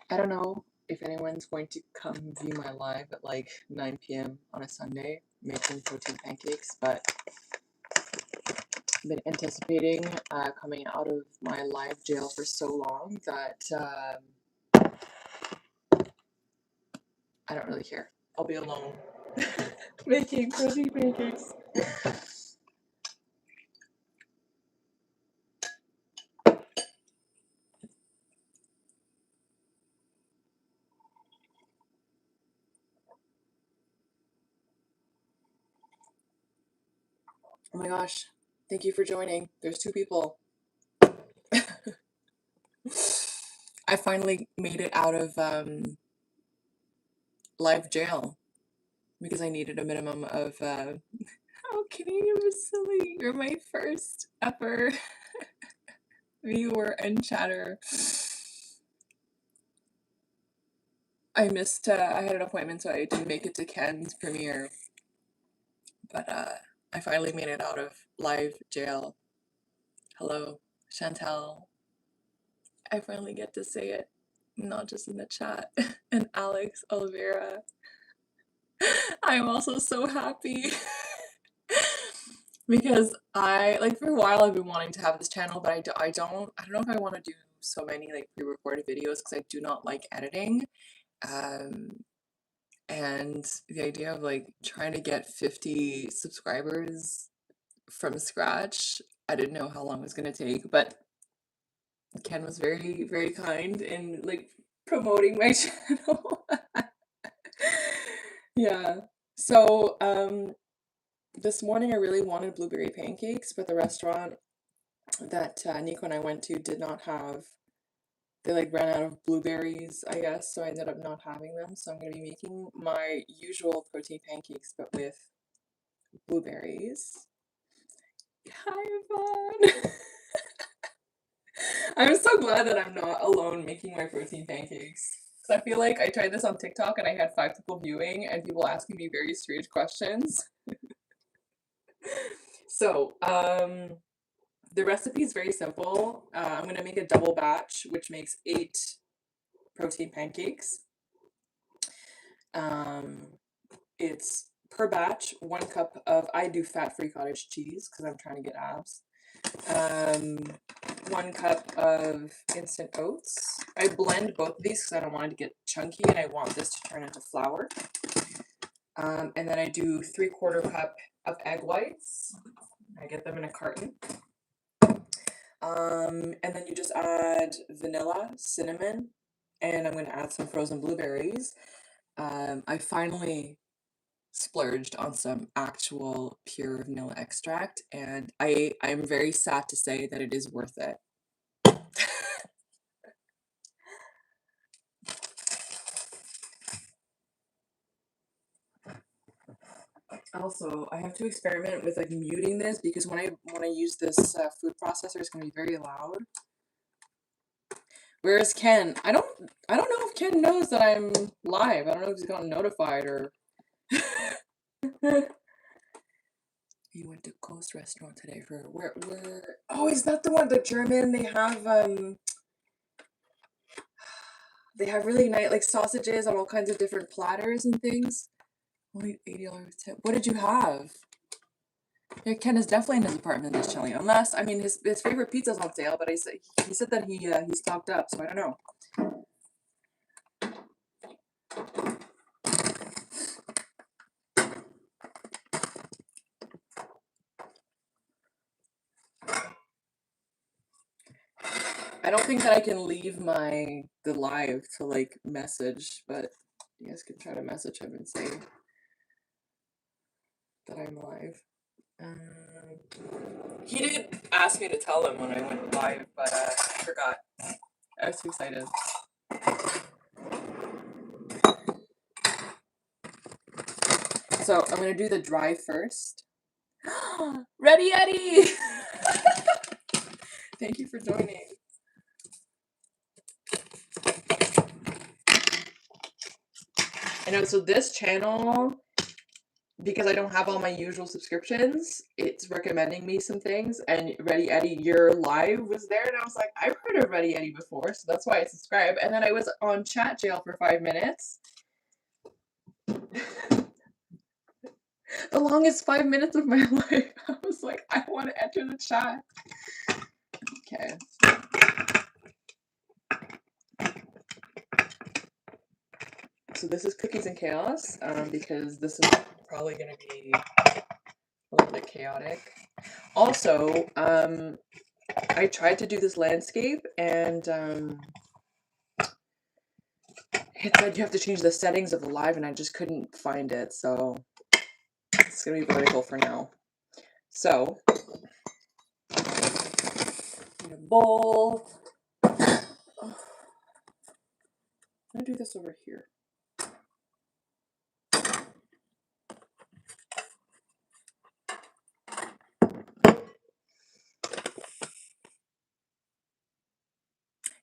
I don't know if anyone's going to come view my live at like 9 p.m. on a Sunday making protein pancakes, but I've been anticipating coming out of my live jail for so long that I don't really care. I'll be alone making protein pancakes. Oh my gosh, thank you for joining. There's 2 people. I finally made it out of live jail because I needed a minimum of oh, Canadian Vasily, you're my first ever viewer and chatter. I missed, I had an appointment, so I didn't make it to Ken's premiere, but I finally made it out of live jail. Hello, Chantel. I finally get to say it, not just in the chat. And Alex Oliveira. I'm also so happy. Because like for a while I've been wanting to have this channel, but I don't know if I want to do so many like pre-recorded videos because I do not like editing. And the idea of like trying to get 50 subscribers from scratch, I didn't know how long it was going to take, but Ken was very, very kind in like promoting my channel. Yeah. So, this morning I really wanted blueberry pancakes, but the restaurant that Nico and I went to did not have, they like ran out of blueberries, I guess, so I ended up not having them. So I'm going to be making my usual protein pancakes, but with blueberries. Hi, Yvonne! I'm so glad that I'm not alone making my protein pancakes. Because I feel like I tried this on TikTok and I had 5 people viewing and people asking me very strange questions. So, the recipe is very simple. I'm going to make a double batch, which makes 8 protein pancakes. It's per batch 1 cup of, I do fat-free cottage cheese because I'm trying to get abs. 1 cup of instant oats. I blend both of these because I don't want it to get chunky and I want this to turn into flour. And then I do 3/4 cup of egg whites. I get them in a carton. And then you just add vanilla, cinnamon, and I'm going to add some frozen blueberries. I finally splurged on some actual pure vanilla extract, and I'm very sad to say that it is worth it. Also, I have to experiment with like muting this because when I use this food processor, it's gonna be very loud. Whereas Ken, I don't know if Ken knows that I'm live. I don't know if he's gotten notified or. You went to Coast Restaurant today for where? Oh, is that the one? The German? They have really nice like sausages on all kinds of different platters and things. Only $80 tip. What did you have? Yeah, Ken is definitely in his apartment this chilling. Unless, I mean, his favorite pizza's on sale, but he said that he stocked up, so I don't know. I don't think that I can leave the live to like message, but you guys can try to message him and say that I'm live. He did ask me to tell him when I went live, but I forgot. I was too excited. So I'm gonna do the dry first. Ready, Eddie! Thank you for joining. I know, so this channel because I don't have all my usual subscriptions, it's recommending me some things. And Ready Eddie, your live was there, and I was like, I've heard of Ready Eddie before, so that's why I subscribed. And then I was on chat jail for 5 minutes. The longest 5 minutes of my life. I was like, I want to enter the chat. Okay. So this is Cookies and Chaos, because this is probably going to be a little bit chaotic. Also, I tried to do this landscape, and it said you have to change the settings of the live, and I just couldn't find it, so it's going to be vertical for now. So, in a bowl. I'm going to do this over here.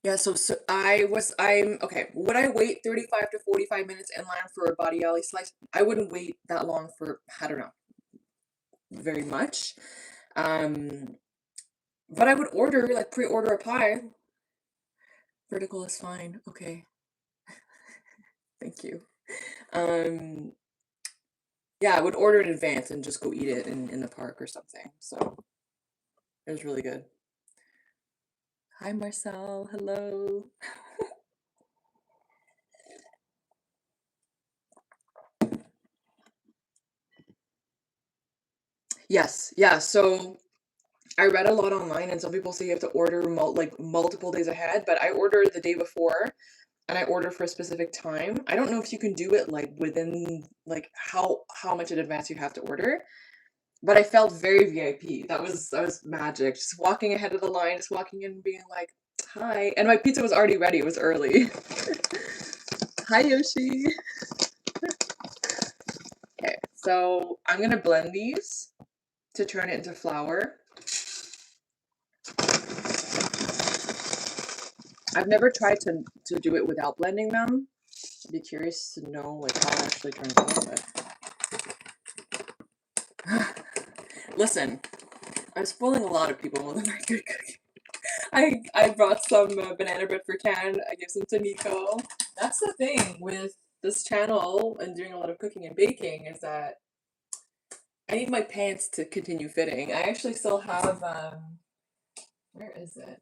Yeah, so I'm okay. Would I wait 35 to 45 minutes in line for a body alley slice? I wouldn't wait that long for, I don't know, very much. But I would order, like, pre-order a pie. Vertical is fine. Okay. Thank you. Yeah, I would order in advance and just go eat it in the park or something. So it was really good. Hi, Marcel. Hello. Yes, yeah. So I read a lot online, and some people say you have to order multiple days ahead, but I order the day before, and I order for a specific time. I don't know if you can do it like within like how much in advance you have to order, but I felt very VIP. That was magic. Just walking ahead of the line, just walking in and being like, "Hi," and my pizza was already ready. It was early. Hi, Yoshi. Okay, so I'm gonna blend these to turn it into flour. I've never tried to do it without blending them. I'd be curious to know like how it actually turns out. But listen, I'm spoiling a lot of people with my good cooking. I brought some banana bread for Ken. I gave some to Nico. That's the thing with this channel and doing a lot of cooking and baking is that I need my pants to continue fitting. I actually still have where is it?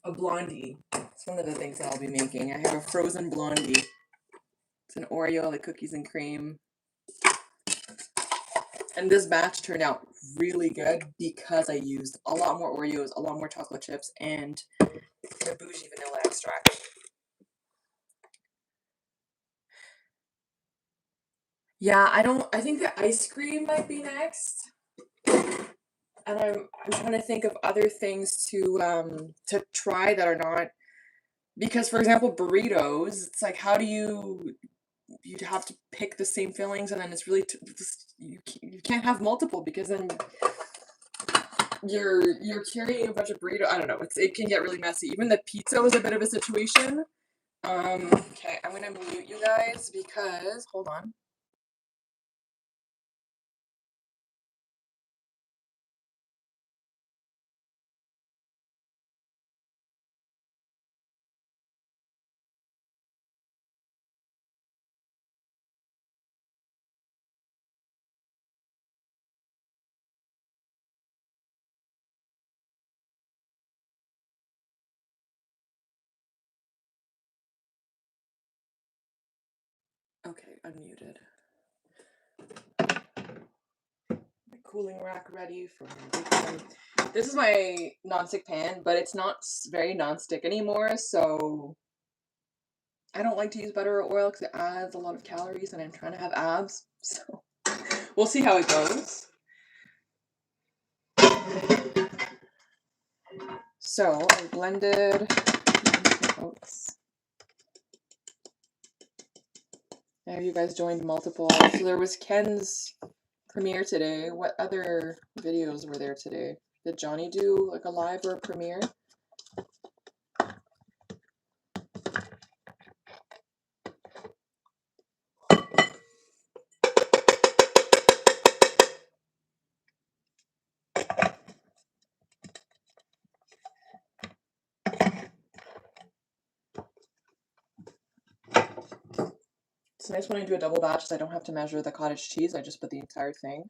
A blondie. It's one of the things that I'll be making. I have a frozen blondie. It's an Oreo, like cookies and cream. And this batch turned out really good because I used a lot more Oreos, a lot more chocolate chips, and the bougie vanilla extract. Yeah, I think the ice cream might be next. And I'm trying to think of other things to try that are not, because for example burritos, it's like how do you'd have to pick the same fillings, and then it's really you can't have multiple because then you're carrying a bunch of burrito. I don't know. It can get really messy. Even the pizza was a bit of a situation. Okay, I'm gonna mute you guys because hold on. Okay, unmuted. My cooling rack ready for my baking. This is my non-stick pan, but it's not very non-stick anymore, so I don't like to use butter or oil because it adds a lot of calories, and I'm trying to have abs, so we'll see how it goes. So I blended oats. Now you guys joined multiple. So there was Ken's premiere today. What other videos were there today? Did Johnny do like a live or a premiere? It's nice when I do a double batch, so I don't have to measure the cottage cheese. I just put the entire thing.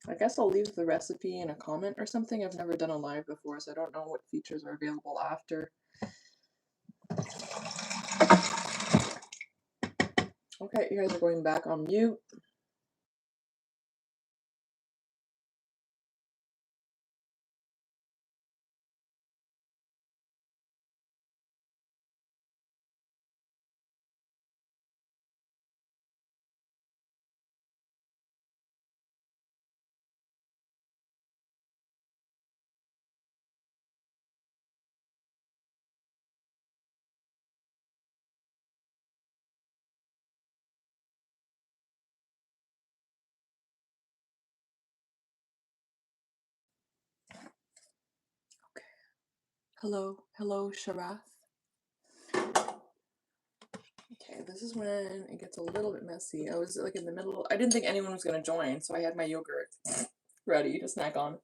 I guess I'll leave the recipe in a comment or something. I've never done a live before, so I don't know what features are available after. Okay, you guys are going back on mute. Okay. Hello, Sharath. Okay, this is when it gets a little bit messy. I was like in the middle. I didn't think anyone was gonna join, so I had my yogurt ready to snack on.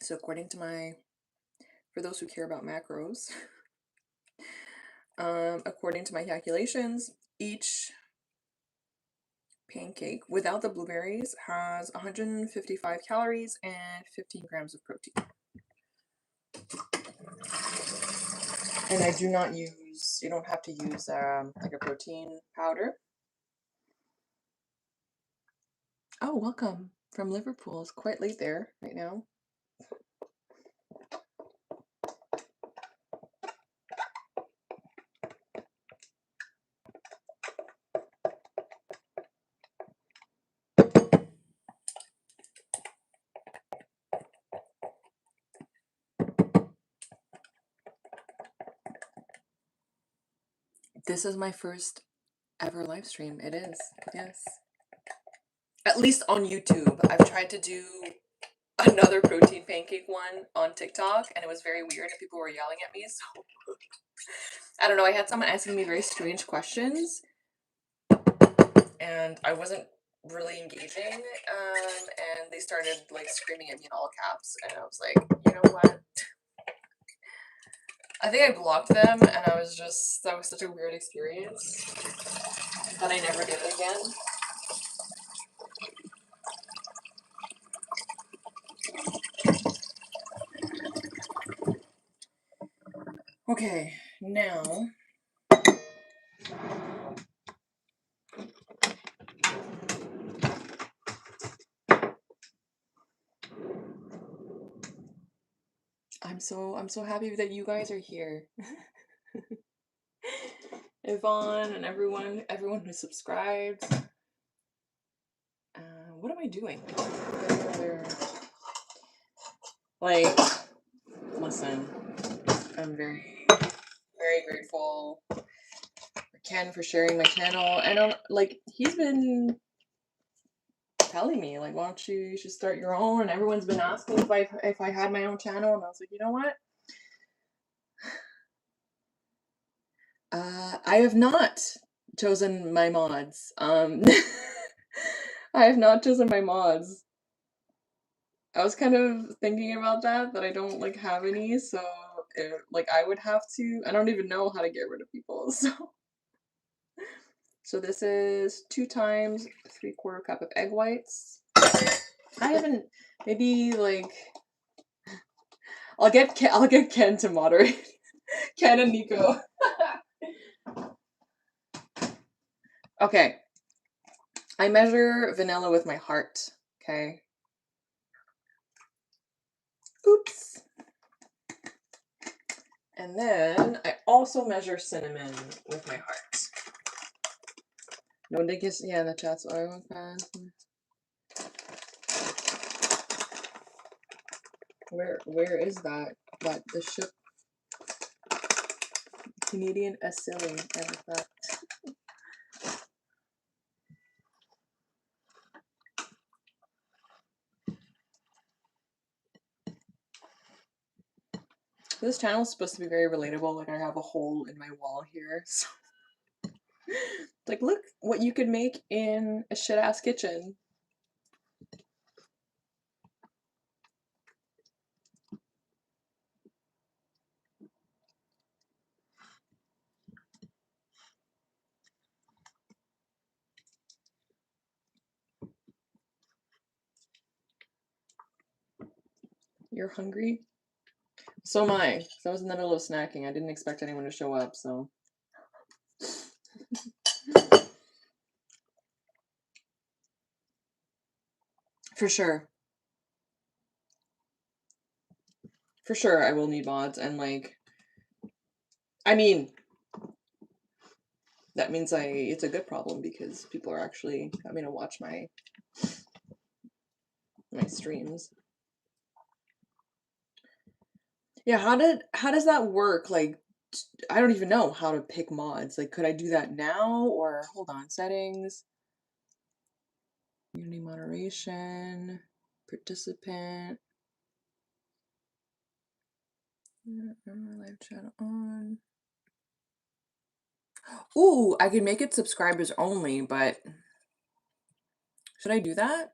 So according to for those who care about macros, according to my calculations, each pancake without the blueberries has 155 calories and 15 grams of protein. And I do not use, you don't have to use like a protein powder. Oh, welcome from Liverpool. It's quite late there right now. This is my first ever live stream. It is, yes. At least on YouTube. I've tried to do another protein pancake one on TikTok, and it was very weird, and people were yelling at me, so I don't know. I had someone asking me very strange questions, and I wasn't really engaging, and they started like screaming at me in all caps, and I was like, you know what? I think I blocked them, and that was such a weird experience that I never did it again. Okay, now I'm so happy that you guys are here. Yvonne and everyone who subscribed. What am I doing? Like, listen, I'm very, very grateful for Ken for sharing my channel. And like, he's been telling me, like, why don't you should start your own? And everyone's been asking if I had my own channel, and I was like, you know what? I have not chosen my mods. I have not chosen my mods. I was kind of thinking about that I don't like have any, so like I would have to. I don't even know how to get rid of people, so. So this is 2 times 3/4 cup of egg whites. I haven't. Maybe like. I'll get Ken to moderate. Ken and Nico. Okay. I measure vanilla with my heart. Okay. Oops. And then I also measure cinnamon with my heart. No, they guess, yeah, the chat's oil pan. Where is that? The ship? Canadian silly, I like that. This channel is supposed to be very relatable. Like, I have a hole in my wall here, so like, look what you could make in a shit-ass kitchen. You're hungry? So am I. So I was in the middle of snacking. I didn't expect anyone to show up, so. For sure. For sure, I will need mods, and like, I mean, that means it's a good problem because people are actually coming to watch my streams. Yeah, how does that work? Like, I don't even know how to pick mods. Like, could I do that now, or hold on, settings, community moderation, participant, live chat on. Ooh, I could make it subscribers only, but should I do that?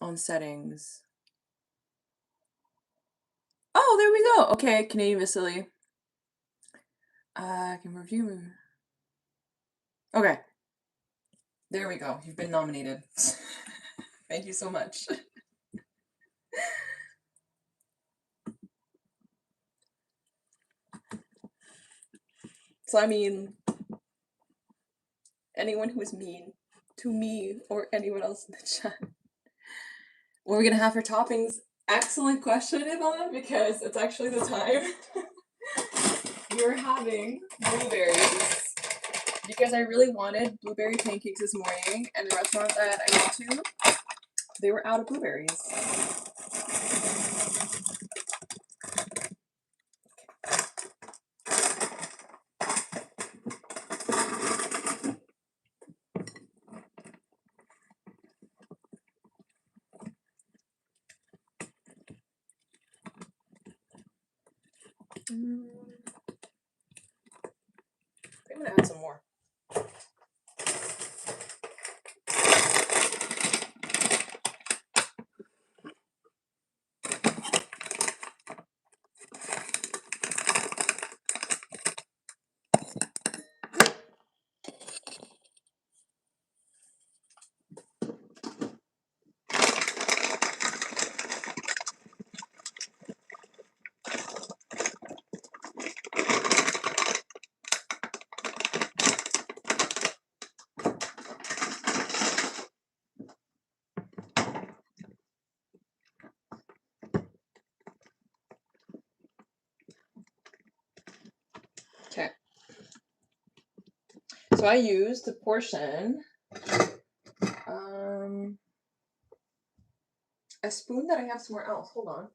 On settings. Oh, there we go. Okay, Canadian Vasily. I can review. Okay. There we go. You've been nominated. Thank you so much. So, I mean, anyone who is mean to me or anyone else in the chat. What are we going to have for toppings? Excellent question, Yvonne, because it's actually the time. We're having blueberries because I really wanted blueberry pancakes this morning, and the restaurant that I went to, they were out of blueberries. I'm gonna add some more. Okay. So I used a portion, a spoon that I have somewhere else. Hold on.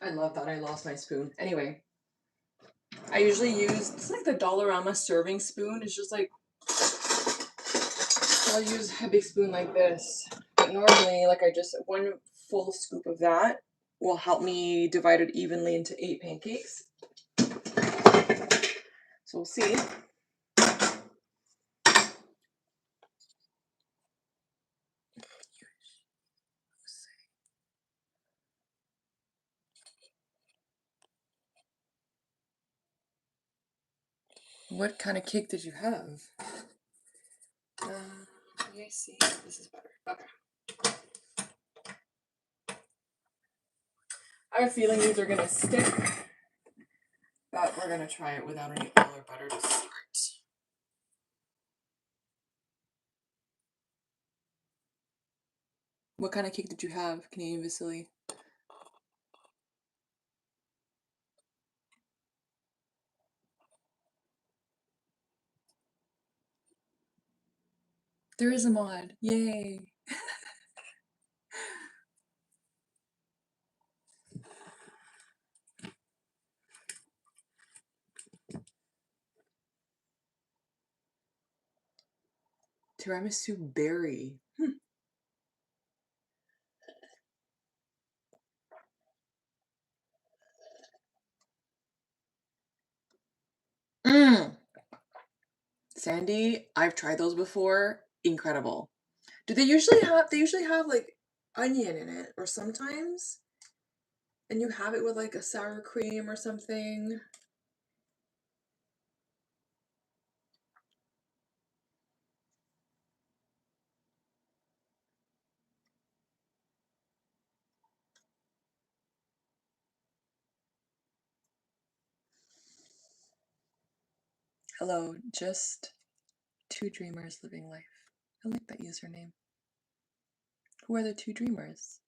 I love that I lost my spoon. Anyway, I usually use, it's like the Dollarama serving spoon. It's just like, I'll use a big spoon like this. But normally, like, I just, one full scoop of that will help me divide it evenly into 8 pancakes. So we'll see. What kind of cake did you have? Let me see. This is better. Okay. I have a feeling these are gonna stick, but we're gonna try it without any oil or butter to start. What kind of cake did you have, Canadian Vasily? There is a mod. Yay! Tiramisu berry. Mmm. Sandy, I've tried those before. Incredible. Do they usually have like onion in it, or sometimes? And you have it with like a sour cream or something. Hello, just two dreamers living life. I like that username. Who are the two dreamers?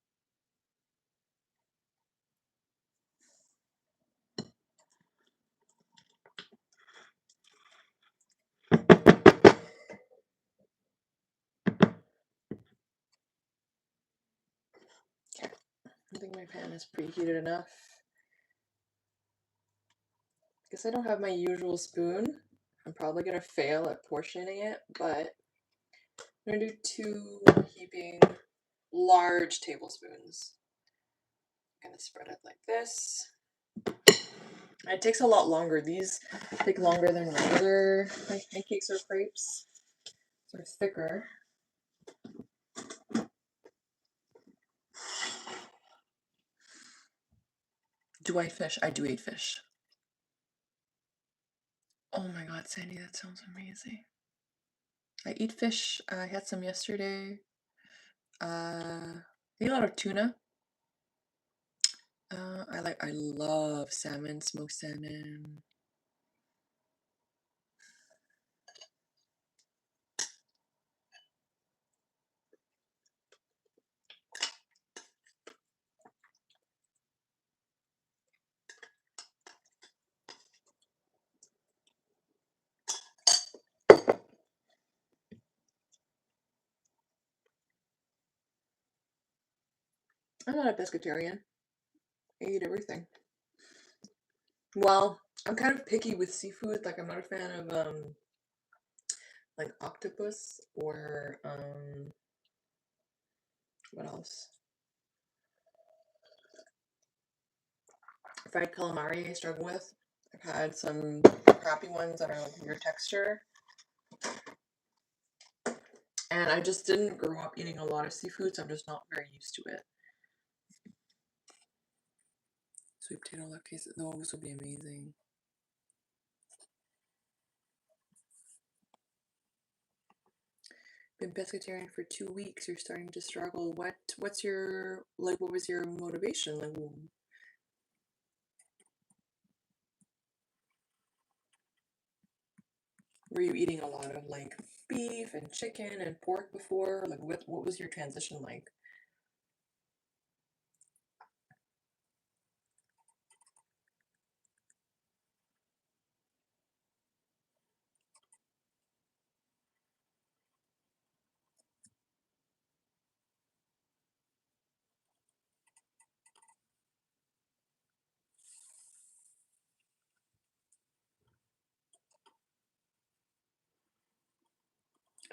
Okay, I think my pan is preheated enough. Guess I don't have my usual spoon. I'm probably gonna fail at portioning it, but I'm gonna do 2 heaping large tablespoons. I'm gonna spread it like this. It takes a lot longer. These take longer than regular pancakes or crepes. They're thicker. Do I fish? I do eat fish. Oh my god, Sandy, that sounds amazing. I eat fish. I had some yesterday. I eat a lot of tuna. I love salmon, smoked salmon. I'm not a pescatarian. I eat everything. Well, I'm kind of picky with seafood. Like I'm not a fan of like octopus or what else? Fried calamari I struggle with. I've had some crappy ones that are like weird texture. And I just didn't grow up eating a lot of seafood, so I'm just not very used to it. Sweet potato latkes, those would be amazing. Been pescatarian for 2 weeks. You're starting to struggle. What's your like? What was your motivation? Like, were you eating a lot of like beef and chicken and pork before? Like, what was your transition like?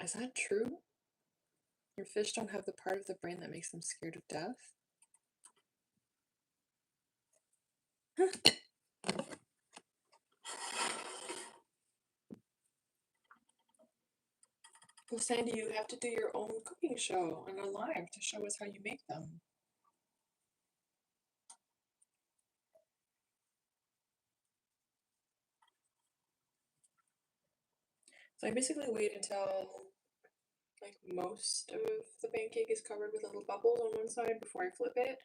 Is that true? Your fish don't have the part of the brain that makes them scared of death? Well, Sandy, you have to do your own cooking show on a live to show us how you make them. So I basically wait until like most of the pancake is covered with little bubbles on one side before I flip it.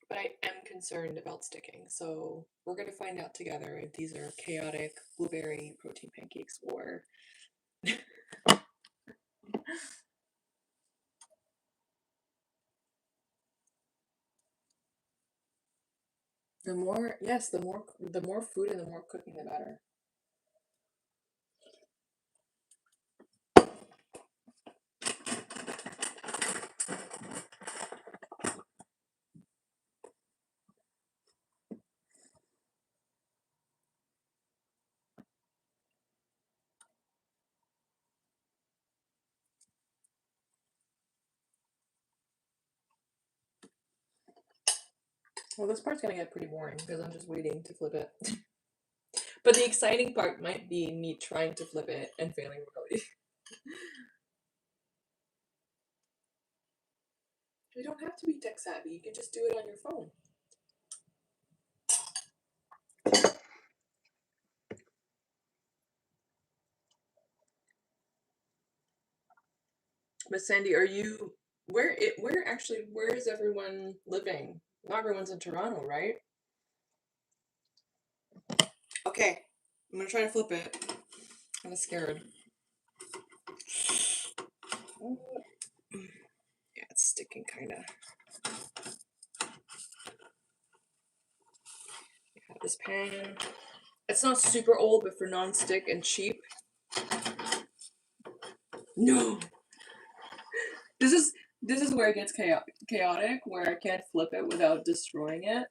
But I am concerned about sticking, so we're gonna find out together if these are chaotic blueberry protein pancakes or the more, yes, the more food and the more cooking the better. Well, this part's gonna get pretty boring because I'm just waiting to flip it. But the exciting part might be me trying to flip it and failing royally. You don't have to be tech savvy, you can just do it on your phone. But Sandy, are you where is everyone living? Not everyone's in Toronto, right? Okay, I'm gonna try to flip it. I'm kind of scared. Yeah, it's sticking kind of. This pan. It's not super old, but for non-stick and cheap. No, this is where it gets chaotic, where I can't flip it without destroying it.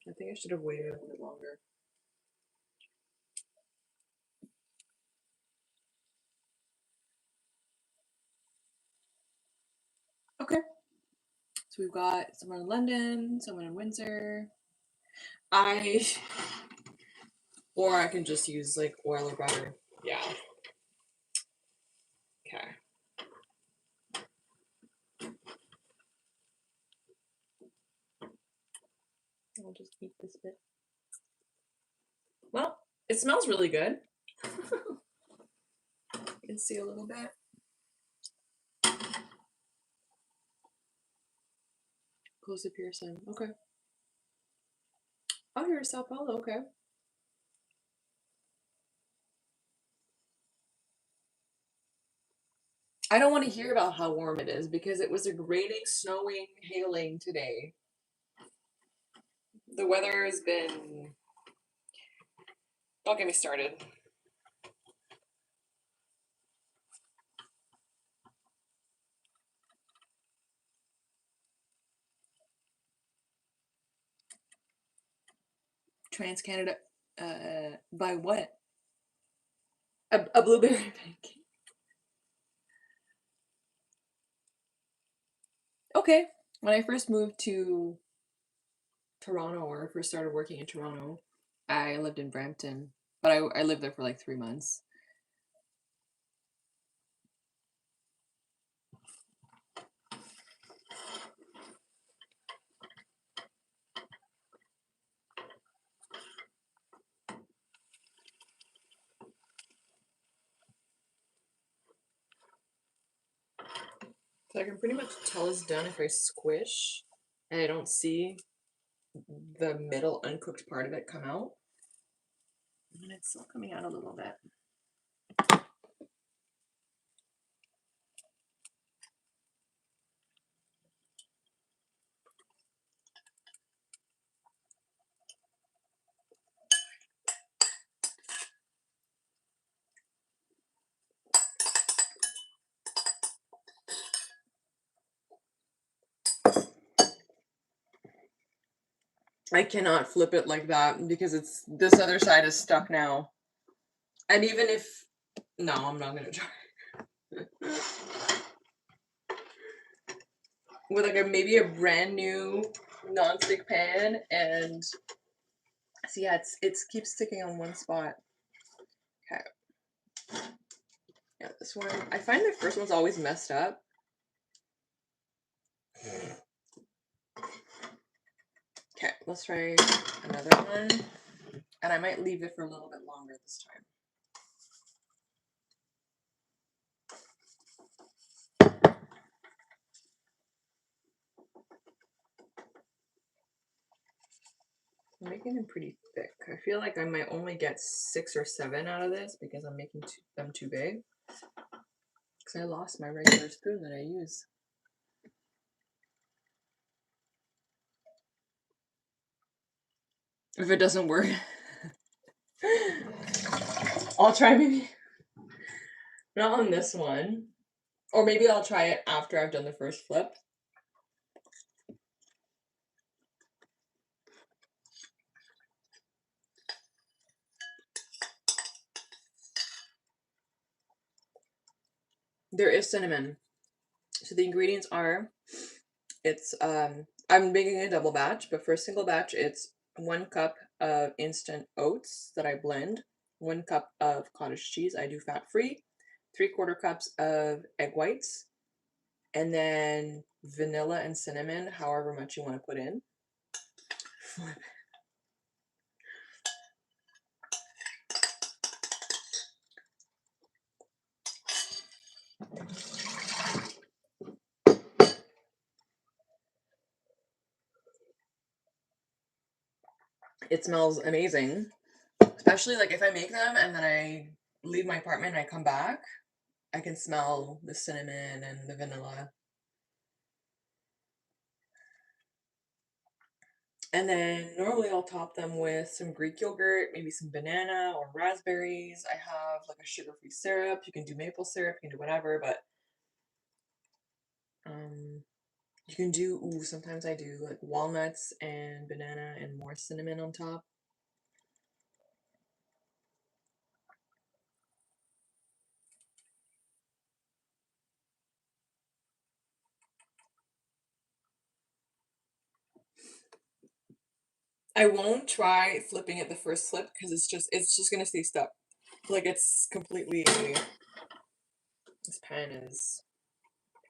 I think I should have waited a bit longer. Okay. So we've got someone in London, someone in Windsor. Or I can just use like oil or butter. Yeah. Okay. I'll just eat this bit. Well, it smells really good. You can see a little bit. Close to Pearson. Okay. Oh, you're in Sao Paulo. Okay. I don't want to hear about how warm it is because it was raining, snowing, hailing today. The weather has been. Don't get me started. Trans Canada. By what? A blueberry pancake. Okay. When I first moved to Toronto, or first started working in Toronto, I lived in Brampton, but I lived there for like 3 months. So I can pretty much tell it's done if I squish and I don't see the middle uncooked part of it come out. And it's still coming out a little bit. I cannot flip it like that because it's this other side is stuck now. And even if no, I'm not gonna try. With like maybe a brand new non-stick pan and So yeah, it keeps sticking on one spot. Okay. Yeah, this one, I find the first one's always messed up. Okay, let's try another one. And I might leave it for a little bit longer this time. I'm making them pretty thick. I feel like I might only get 6 or 7 out of this because I'm making them too big. Because I lost my regular spoon that I use. If it doesn't work, I'll try maybe not on this one. Or maybe I'll try it after I've done the first flip. There is cinnamon. So the ingredients are, it's I'm making a double batch, but for a single batch it's 1 cup of instant oats that I blend, 1 cup of cottage cheese, I do fat free, 3/4 cups of egg whites, and then vanilla and cinnamon, however much you want to put in. It smells amazing, especially like if I make them and then I leave my apartment and I come back, I can smell the cinnamon and the vanilla. And then normally I'll top them with some Greek yogurt, maybe some banana or raspberries. I have like a sugar-free syrup. You can do maple syrup, you can do whatever, but you can do, sometimes I do like walnuts and banana and more cinnamon on top. I won't try flipping it the first flip because it's just gonna stay stuck. Like it's completely, this pan is,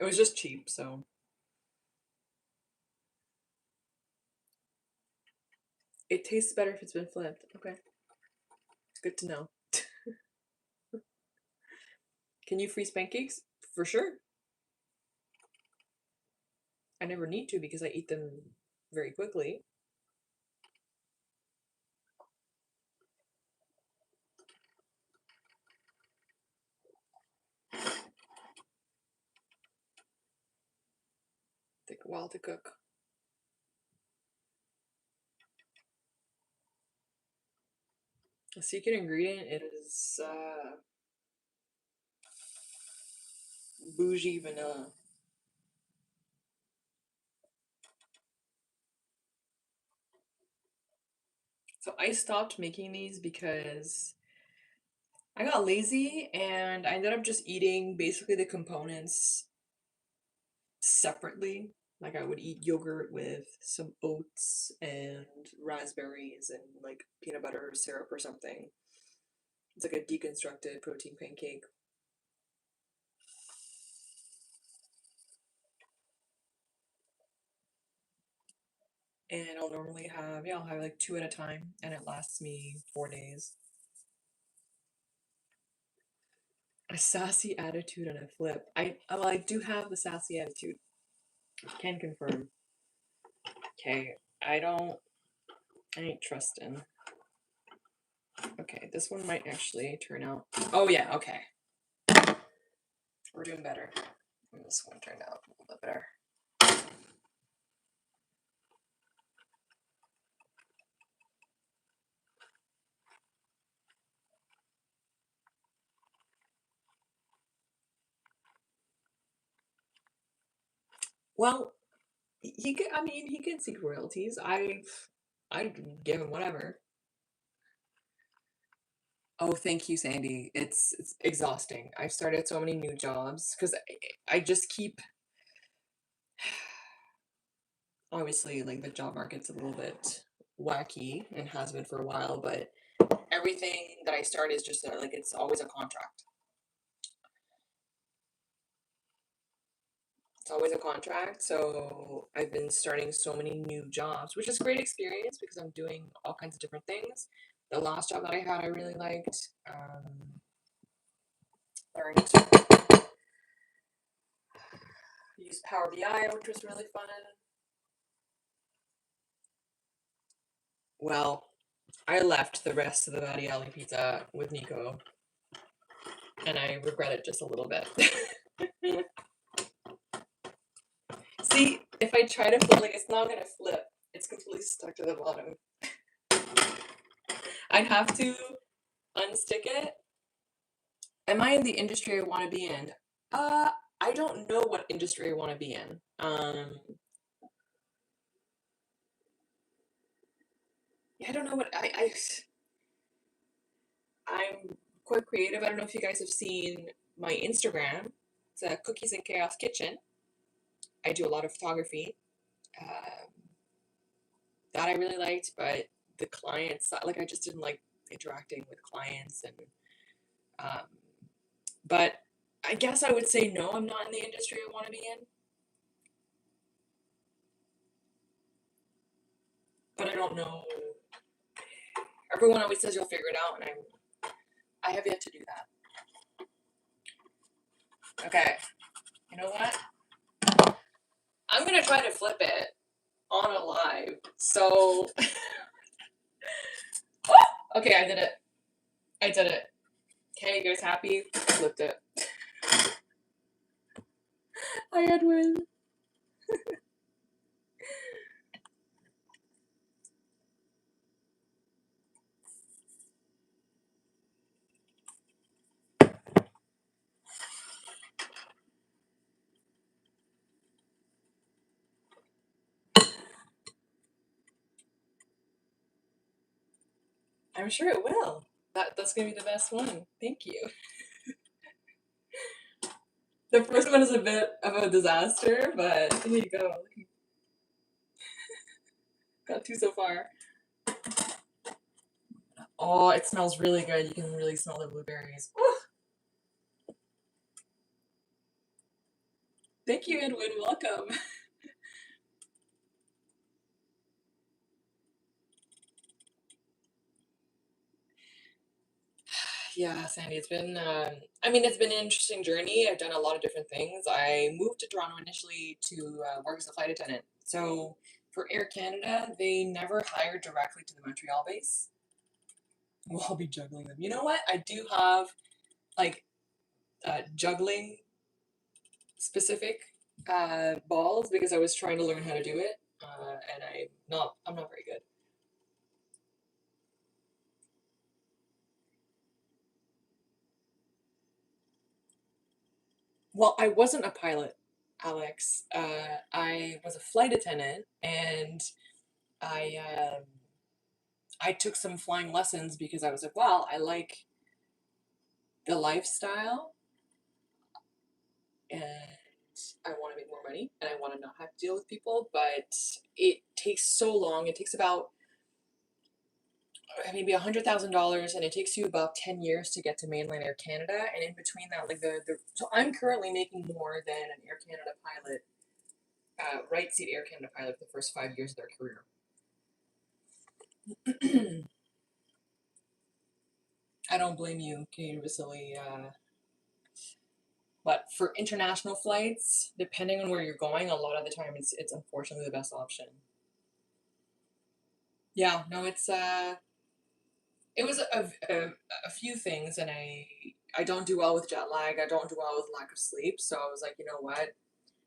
it was just cheap, so. It tastes better if it's been flipped. Okay. Good to know. Can you freeze pancakes? For sure. I never need to because I eat them very quickly. Take a while to cook. A secret ingredient is bougie vanilla. So I stopped making these because I got lazy and I ended up just eating basically the components separately. Like I would eat yogurt with some oats and raspberries and like peanut butter syrup or something. It's like a deconstructed protein pancake. And I'll normally have, yeah, I'll have like 2 at a time and it lasts me 4 days. A sassy attitude and a flip. Well, I do have the sassy attitude. Can confirm. Okay, I ain't trusting. Okay, this one might actually turn out. Oh yeah, okay. We're doing better. This one turned out a little bit better. Well, he could. I mean, he can seek royalties. I give him whatever. Oh, thank you, Sandy. It's exhausting. I've started so many new jobs because I just keep, obviously like the job market's a little bit wacky and has been for a while, but everything that I start is just like it's always a contract. It's always a contract. So I've been starting so many new jobs, which is great experience because I'm doing all kinds of different things. The last job that I had, I really liked. Learned to use Power BI, which was really fun. Well, I left the rest of the Variali pizza with Nico, and I regret it just a little bit. See, if I try to flip, like, it's not gonna flip. It's completely stuck to the bottom. I'd have to unstick it. Am I in the industry I want to be in? I don't know what industry I want to be in. Yeah, I don't know what I'm quite creative. I don't know if you guys have seen my Instagram. It's a Cookies and Chaos Kitchen. I do a lot of photography. Um, that I really liked, but the clients, like, I just didn't like interacting with clients, and um, but I guess I would say no, I'm not in the industry I want to be in. But I don't know. Everyone always says you'll figure it out, and I have yet to do that. Okay, you know what? I'm gonna try to flip it on a live. So, okay, I did it. I did it. Okay, you guys happy? Flipped it. Hi, Edwin. I'm sure it will. That's gonna be the best one. Thank you. The first one is a bit of a disaster, but here you go. Got two so far. Oh, it smells really good. You can really smell the blueberries. Woo! Thank you, Edwin. Welcome. Yeah, Sandy, it's been, it's been an interesting journey. I've done a lot of different things. I moved to Toronto initially to work as a flight attendant. So for Air Canada, they never hired directly to the Montreal base. Well, I'll be juggling them. You know what? I do have like juggling specific balls because I was trying to learn how to do it, and I'm not very good. Well, I wasn't a pilot, Alex. I was a flight attendant, and I um, I took some flying lessons because I was like, well, I like the lifestyle, and I want to make more money, and I want to not have to deal with people. But it takes so long. It takes about maybe $100,000, and it takes you about 10 years to get to mainland Air Canada. And in between that, like so I'm currently making more than an Air Canada pilot, right seat Air Canada pilot for the first 5 years of their career. I don't blame you, Canadian Vasily. But for international flights, depending on where you're going, a lot of the time it's unfortunately the best option. Yeah, no, it was a few things, and I don't do well with jet lag. I don't do well with lack of sleep. So I was like, you know what?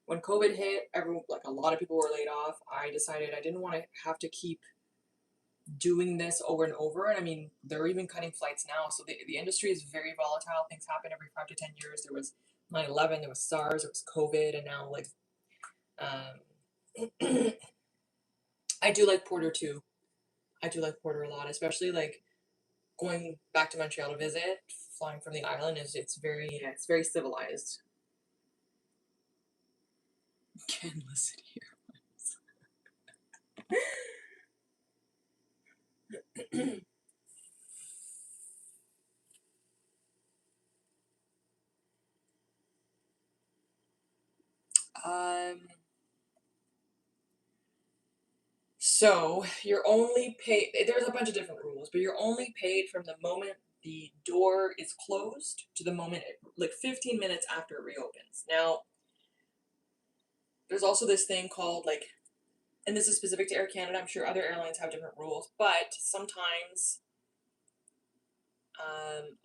When COVID hit, everyone, like, a lot of people were laid off. I decided I didn't want to have to keep doing this over and over. And I mean, they're even cutting flights now. So the industry is very volatile. Things happen every 5 to 10 years. There was 9/11, there was SARS, there was COVID, and now, like, um, I do like Porter too. I do like Porter a lot, especially like going back to Montreal to visit. Flying from the island is it's very civilized. Can listen here. Um, so you're only paid, there's a bunch of different rules, but you're only paid from the moment the door is closed to the moment, like 15 minutes after it reopens. Now, there's also this thing called like, and this is specific to Air Canada, I'm sure other airlines have different rules, but sometimes,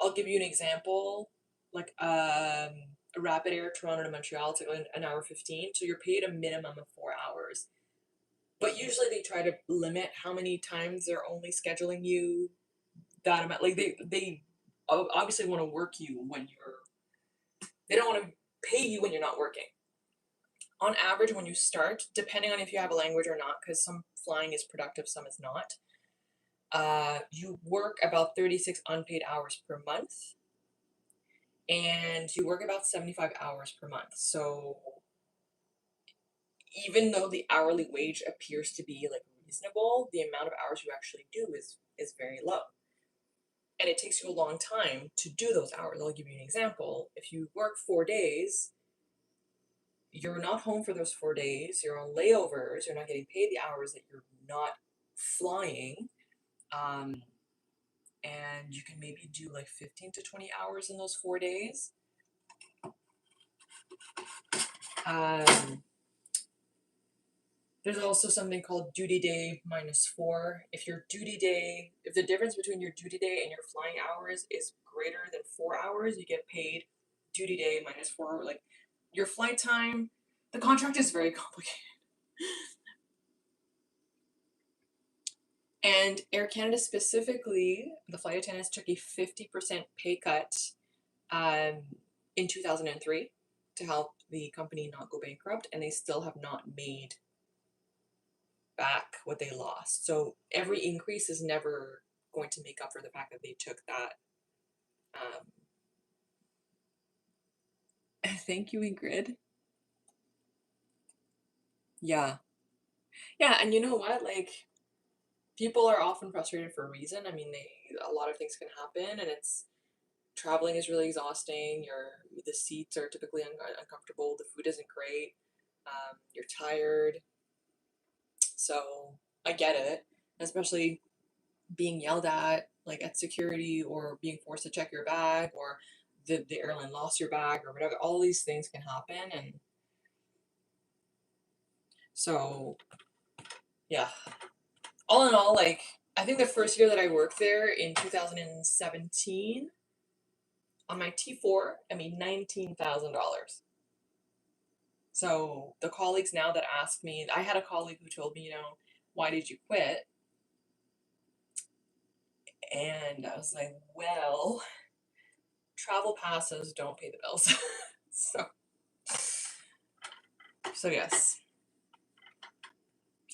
I'll give you an example, like a Rapid Air Toronto to Montreal, it's like an hour 15, so you're paid a minimum of 4 hours. But usually they try to limit how many times they're only scheduling you that amount. Like they obviously want to work you when they don't want to pay you when you're not working. On average, when you start, depending on if you have a language or not, because some flying is productive, some is not, you work about 36 unpaid hours per month, and you work about 75 hours per month. So even though the hourly wage appears to be like reasonable, the amount of hours you actually do is very low. And it takes you a long time to do those hours. I'll give you an example. If you work 4 days, you're not home for those 4 days, you're on layovers, you're not getting paid the hours that you're not flying. Um, and you can maybe do like 15 to 20 hours in those 4 days. Um, there's also something called duty day -4. If the difference between your duty day and your flying hours is greater than 4 hours, you get paid duty day -4. Like your flight time, the contract is very complicated. And Air Canada specifically, the flight attendants took a 50% pay cut in 2003 to help the company not go bankrupt, and they still have not made back what they lost. So every increase is never going to make up for the fact that they took that. Thank you, Ingrid. Yeah. Yeah, and you know what? Like, people are often frustrated for a reason. I mean, a lot of things can happen, and it's traveling is really exhausting. The seats are typically uncomfortable. The food isn't great. You're tired. So I get it, especially being yelled at, like at security, or being forced to check your bag, or the airline lost your bag, or whatever. All these things can happen, and so yeah. All in all, like I think the first year that I worked there in 2017 on my T4, I made $19,000. So the colleagues now that ask me, I had a colleague who told me, why did you quit? And I was like, well, travel passes don't pay the bills. So yes,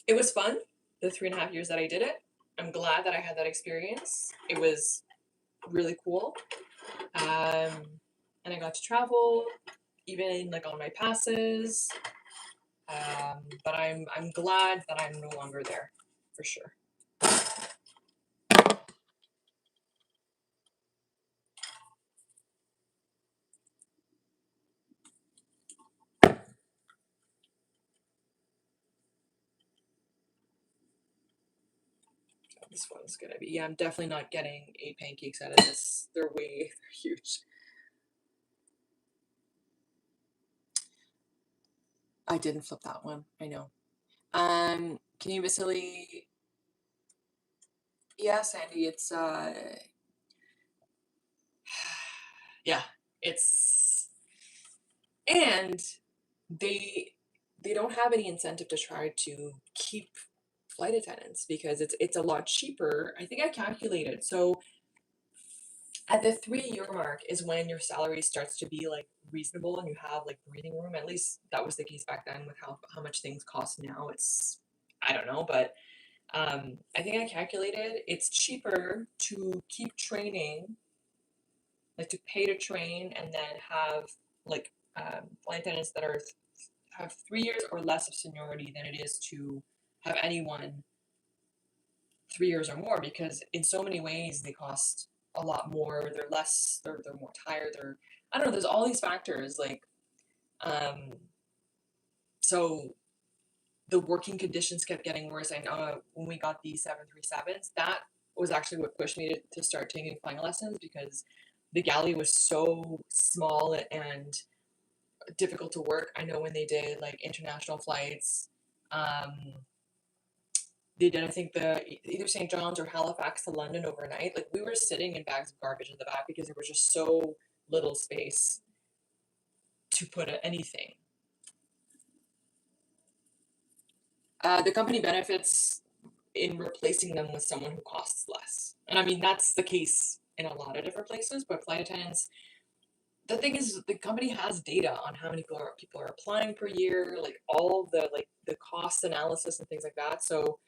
it was fun. The 3.5 years that I did it, I'm glad that I had that experience. It was really cool. And I got to travel, even like on my passes. But I'm glad that I'm no longer there, for sure. This one's gonna be, yeah, I'm definitely not getting 8 pancakes out of this. They're huge. I didn't flip that one. I know. Can you Vasily? Yeah, Sandy. It's yeah, it's and they they don't have any incentive to try to keep flight attendants because it's a lot cheaper. I think I calculated. So at the 3 year mark is when your salary starts to be like reasonable and you have like breathing room. At least that was the case back then with how much things cost now. It's I don't know, but I think I calculated it's cheaper to keep training, like to pay to train and then have like flight attendants that have 3 years or less of seniority than it is to have anyone 3 years or more, because in so many ways they cost a lot more. They're less. They're more tired. I don't know. There's all these factors like um. So the working conditions kept getting worse. I know when we got these 737s, that was actually what pushed me to start taking flying lessons, because the galley was so small and difficult to work. I know when they did like international flights, um, they did, I think, the either St. John's or Halifax to London overnight. Like we were sitting in bags of garbage in the back because there was just so little space to put anything. The company benefits in replacing them with someone who costs less. And I mean, that's the case in a lot of different places, but flight attendants, the thing is, the company has data on how many people are applying per year, like all the cost analysis and things like that. So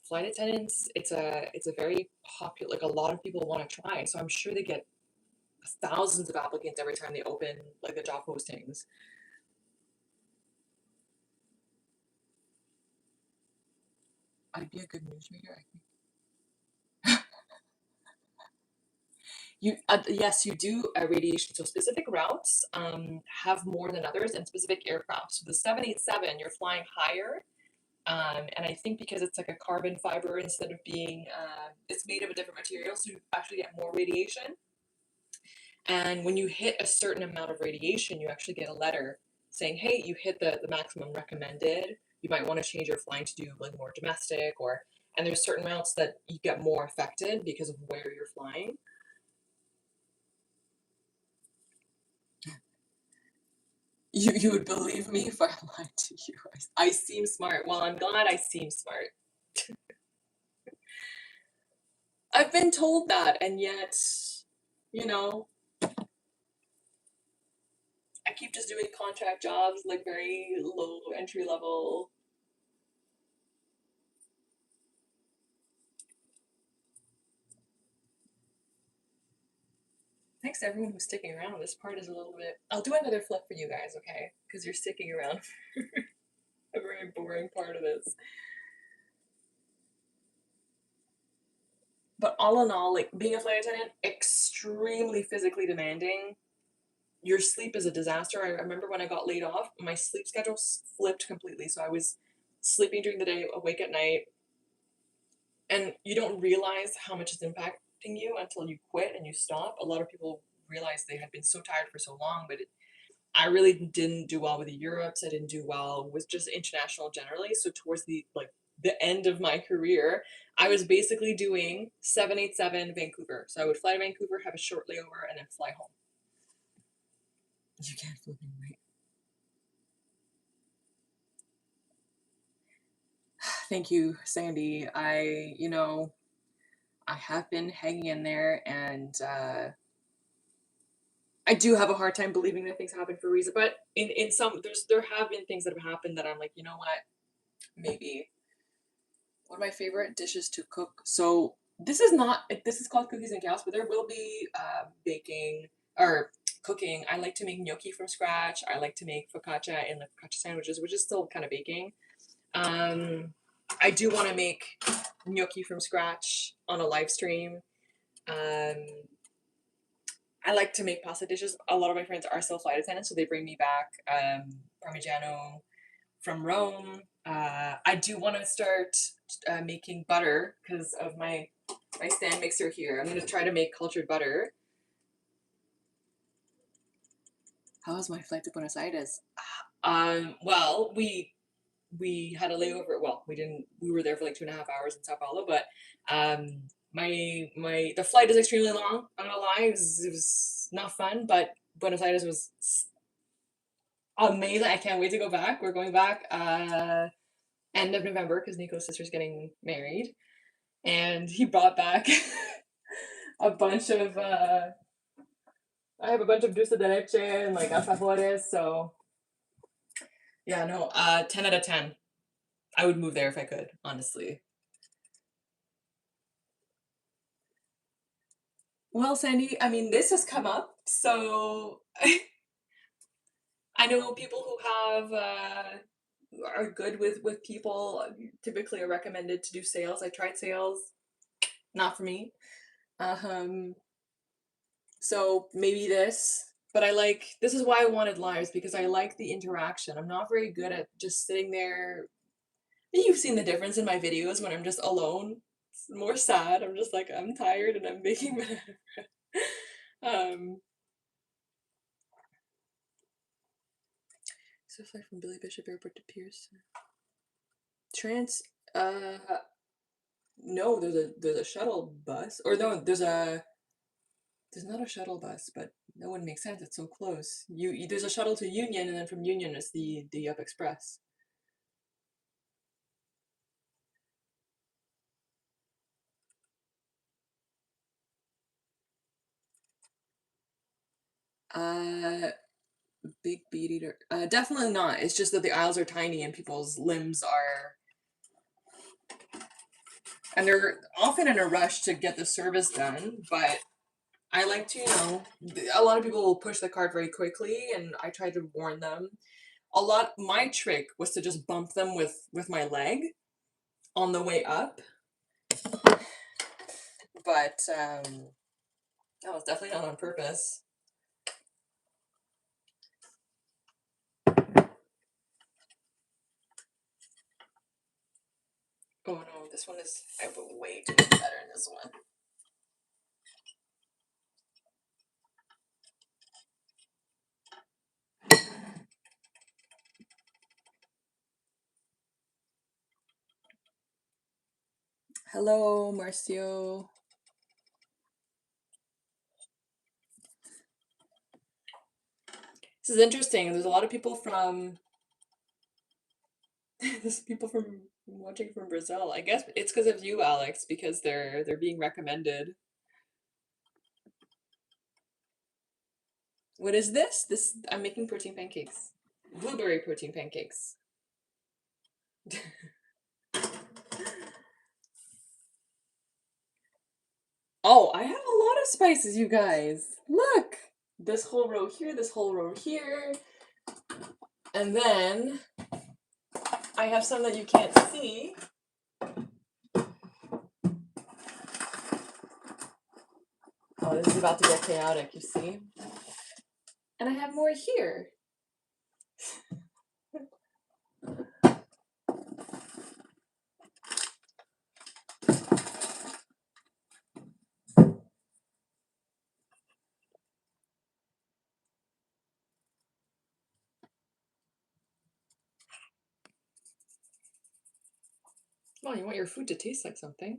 flight attendants, it's a very popular, like a lot of people want to try. So I'm sure they get thousands of applicants every time they open like the job postings. I'd be a good newsreader, I think. Yes, you do radiation. So specific routes have more than others, and specific aircraft. So the 787, you're flying higher, and I think because it's like a carbon fiber instead of being, it's made of a different material, so you actually get more radiation. And when you hit a certain amount of radiation, you actually get a letter saying, "Hey, you hit the maximum recommended. You might want to change your flying to do like more domestic," or and there's certain routes that you get more affected because of where you're flying. You would believe me if I lied to you. I seem smart. Well, I'm glad I seem smart. I've been told that, and yet, you know, I keep just doing contract jobs, like very low entry level. Thanks to everyone who's sticking around. This part is a little bit. I'll do another flip for you guys, okay? Because you're sticking around for a very boring part of this. But all in all, like being a flight attendant, extremely physically demanding. Your sleep is a disaster. I remember when I got laid off, my sleep schedule flipped completely. So I was sleeping during the day, awake at night, and you don't realize how much it's impacting you until you quit and you stop. A lot of people realize they had been so tired for so long, but I really didn't do well with the Europes. I didn't do well with just international generally. So towards the end of my career, I was basically doing 787 Vancouver. So I would fly to Vancouver, have a short layover, and then fly home. You can't flip me right. Thank you, Sandy. I have been hanging in there, and I do have a hard time believing that things happen for a reason. But in some, there have been things that have happened that I'm like, you know what, maybe. One of my favorite dishes to cook. So this is not. This is called cookies and chaos, but there will be baking or cooking. I like to make gnocchi from scratch. I like to make focaccia and the focaccia sandwiches, which is still kind of baking. Um, I do want to make gnocchi from scratch on a live stream. Um, I like to make pasta dishes. A lot of my friends are still flight attendants, so they bring me back Parmigiano from Rome. I do want to start making butter because of my stand mixer here. I'm going to try to make cultured butter. How was my flight to Buenos Aires? Well, we had a layover. Well, we didn't. We were there for like 2.5 hours in Sao Paulo, but the flight is extremely long. I'm not gonna lie, it was not fun, but Buenos Aires was amazing. I can't wait to go back. We're going back end of November because Nico's sister's getting married, and he brought back a bunch of. I have a bunch of dulce de leche and like alfajores, so yeah, no, 10 out of 10. I would move there if I could, honestly. Well, Sandy, I mean, this has come up, so I know people who have are good with people typically are recommended to do sales. I tried sales, not for me. Um, so maybe this, but this is why I wanted lives, because I like the interaction. I'm not very good at just sitting there. You've seen the difference in my videos when I'm just alone. It's more sad. I'm just like, I'm tired and I'm making um so far from Billy Bishop Airport to Pierce. Trans uh no, there's a shuttle bus. Or no, there's not a shuttle bus, but that wouldn't make sense. It's so close. You there's a shuttle to Union, and then from Union it's the Up Express. Uh, big beet eater. Definitely not. It's just that the aisles are tiny and people's limbs are, and they're often in a rush to get the service done. But I like to, a lot of people will push the cart very quickly, and I try to warn them. My trick was to just bump them with my leg on the way up, but that was definitely not on purpose. Oh no, this one is, I would way do better in this one. Hello, Marcio. This is interesting. There's a lot of people from there's people from watching from Brazil. I guess it's because of you, Alex, because they're being recommended. What is this? This I'm making protein pancakes. Blueberry protein pancakes. Oh, I have a lot of spices, you guys. Look! This whole row here, this whole row here. And then I have some that you can't see. Oh, this is about to get chaotic, you see? And I have more here. Oh, you want your food to taste like something.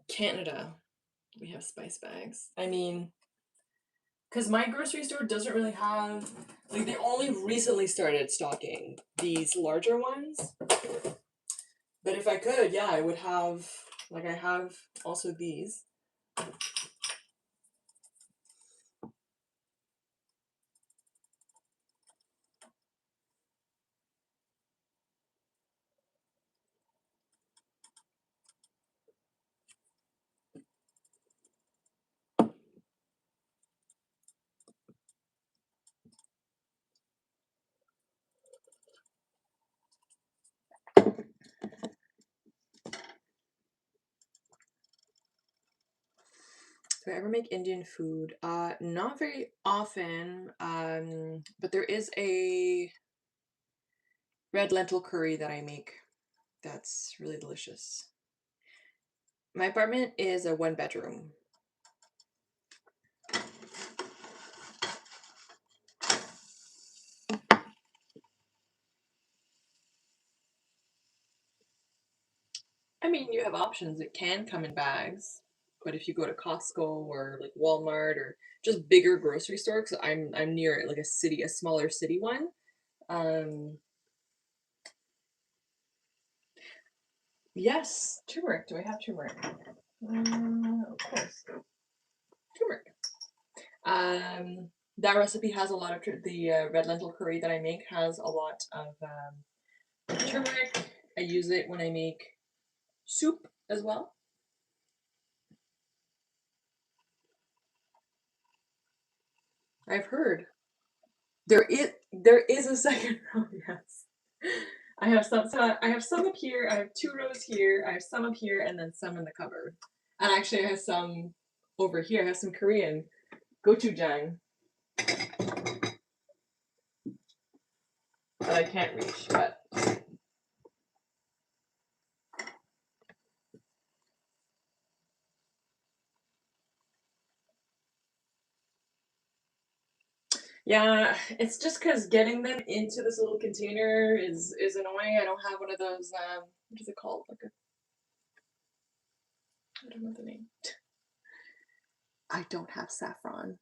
Canada. We have spice bags. I mean, because my grocery store doesn't really have, they only recently started stocking these larger ones. But if I could, yeah, I would have, I have also these. Do I ever make Indian food? Not very often. But there is a red lentil curry that I make that's really delicious. My apartment is a 1 bedroom. I mean, you have options. It can come in bags, but if you go to Costco or like Walmart or just bigger grocery store, because I'm near like a smaller city one. Um, yes, turmeric. Do I have turmeric? Of course, turmeric. That recipe has a lot of the red lentil curry that I make has a lot of turmeric. I use it when I make soup as well. I've heard. There is a second row, yes. I have some so I have some up here, I have 2 rows here, I have some up here, and then some in the cupboard. And actually I have some over here. I have some Korean gochujang that I can't reach, but yeah, it's just because getting them into this little container is annoying. I don't have one of those. What is it called? Like I don't know the name. I don't have saffron.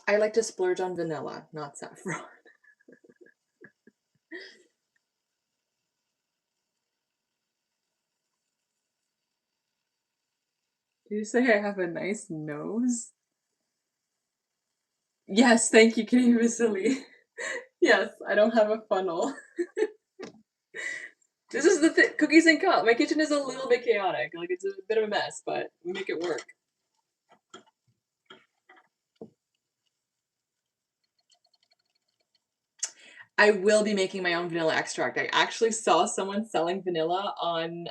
I like to splurge on vanilla, not saffron. Did you say I have a nice nose? Yes, thank you, Kitty Vasily. Yes, I don't have a funnel. This is the cookies and cup. My kitchen is a little bit chaotic. Like it's a bit of a mess, but we make it work. I will be making my own vanilla extract. I actually saw someone selling vanilla on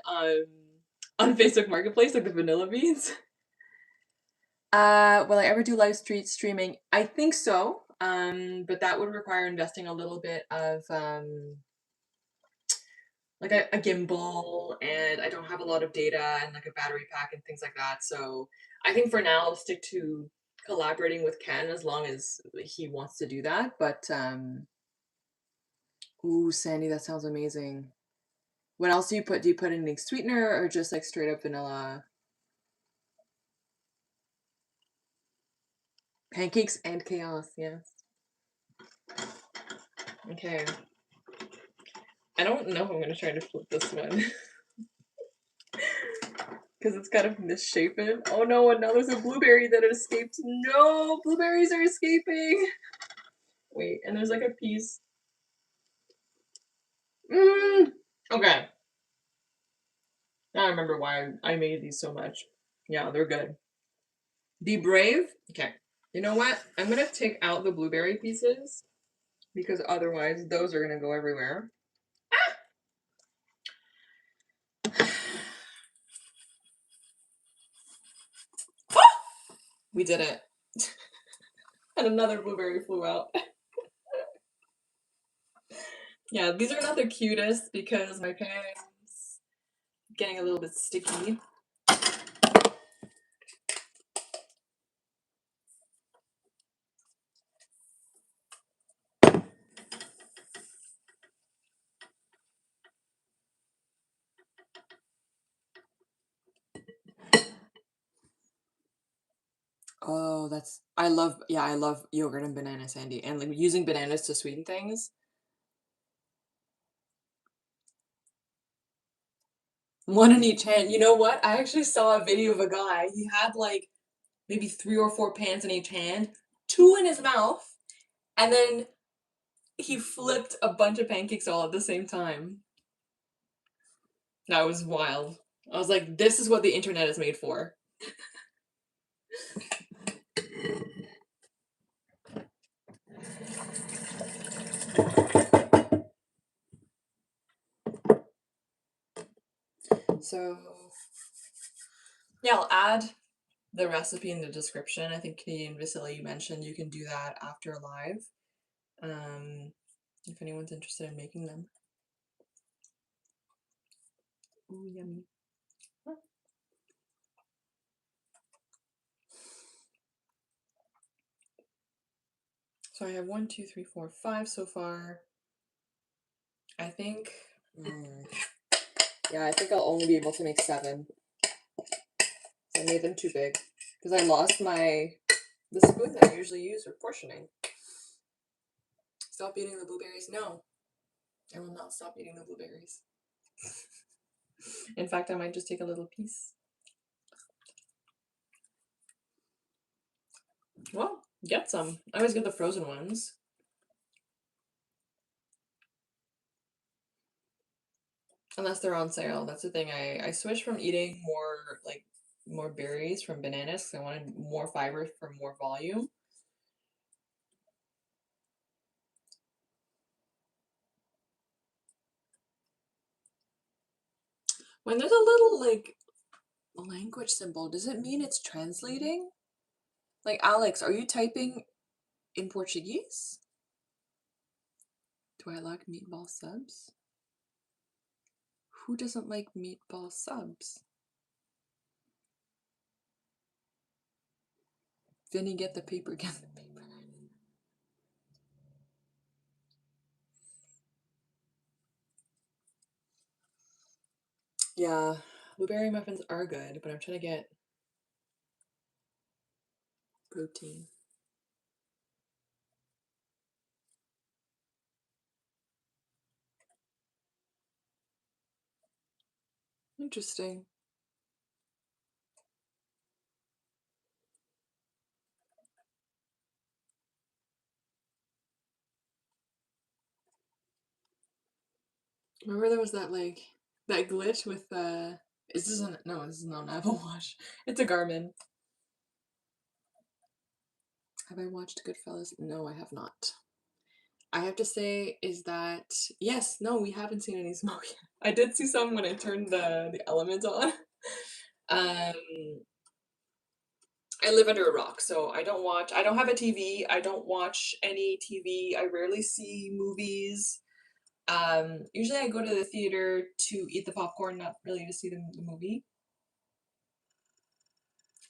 Facebook Marketplace, like the vanilla beans. Will I ever do live streaming? I think so. But that would require investing a little bit of like a gimbal, and I don't have a lot of data and like a battery pack and things like that. So I think for now I'll stick to collaborating with Ken as long as he wants to do that. But ooh, Sandy, that sounds amazing. What else do you put? Do you put anything sweetener or just like straight up vanilla? Pancakes and chaos, yes. Okay. I don't know if I'm gonna try to flip this one. Because it's kind of misshapen. Oh no, and now there's a blueberry that escaped. No, blueberries are escaping. Wait, and there's like a piece. Okay. Now I remember why I made these so much. Yeah, they're good. Be brave. Okay. You know what? I'm gonna take out the blueberry pieces because otherwise those are gonna go everywhere. We did it. And another blueberry flew out. Yeah, these are not the cutest because my pan's getting a little bit sticky. Oh, I love yogurt and banana sandy and like using bananas to sweeten things. One in each hand. You know what? I actually saw a video of a guy. He had like maybe 3 or 4 pans in each hand, 2 in his mouth, and then he flipped a bunch of pancakes all at the same time. That was wild. I was like, this is what the internet is made for. So, yeah, I'll add the recipe in the description. I think Katie and Vasily, you mentioned you can do that after live. If anyone's interested in making them. Ooh, yummy. So I have 1, 2, 3, 4, 5 so far. I think, yeah, I think I'll only be able to make 7. I made them too big because I lost the spoon that I usually use for portioning. Stop eating the blueberries? No, I will not stop eating the blueberries. In fact, I might just take a little piece. Well, get some. I always get the frozen ones. Unless they're on sale. That's the thing. I switched from eating more berries from bananas because I wanted more fiber for more volume. When there's a little like language symbol, does it mean it's translating? Like, Alex, are you typing in Portuguese? Do I like meatball subs? Who doesn't like meatball subs? Vinny, get the paper, get the paper. Yeah, blueberry muffins are good, but I'm trying to get protein. Interesting. Remember there was that like that glitch with this isn't no, this is not an Apple Watch. It's a Garmin. Have I watched Goodfellas? No, I have not. I have to say is that yes, no, we haven't seen any smoke yet. I did see some when I turned the element on. Um, I live under a rock, so I don't have a TV. I don't watch any TV. I rarely see movies. Usually I go to the theater to eat the popcorn, not really to see the movie.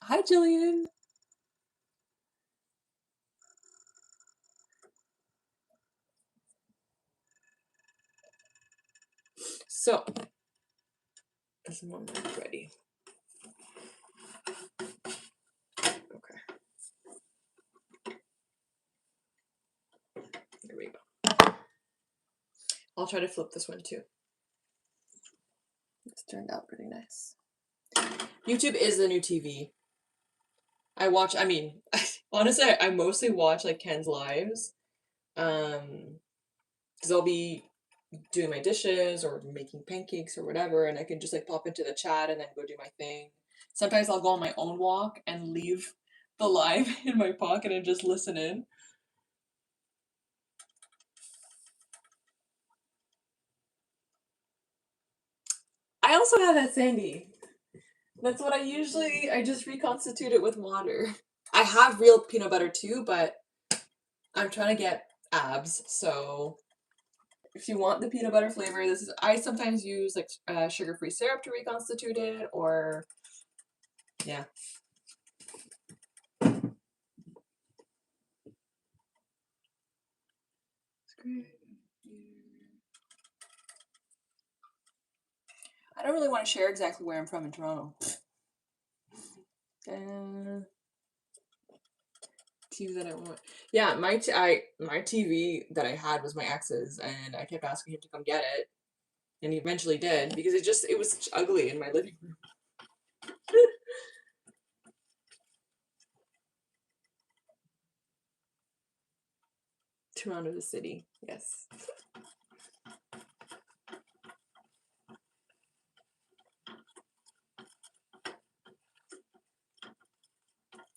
Hi, Jillian. So, this one is ready. Okay. There we go. I'll try to flip this one too. It's turned out pretty nice. YouTube is the new TV. I mean, honestly, I mostly watch like Ken's lives. Because I'll be doing my dishes or making pancakes or whatever, and I can just like pop into the chat and then go do my thing. Sometimes I'll go on my own walk and leave the live in my pocket and just listen in. I also have that Sandy. That's what I just reconstitute it with water. I have real peanut butter too, but I'm trying to get abs, so if you want the peanut butter flavor, I sometimes use like sugar-free syrup to reconstitute it, or yeah. I don't really want to share exactly where I'm from in Toronto. TV that I want. Yeah, my TV that I had was my ex's, and I kept asking him to come get it, and he eventually did because it was ugly in my living room. Toronto, the city, yes.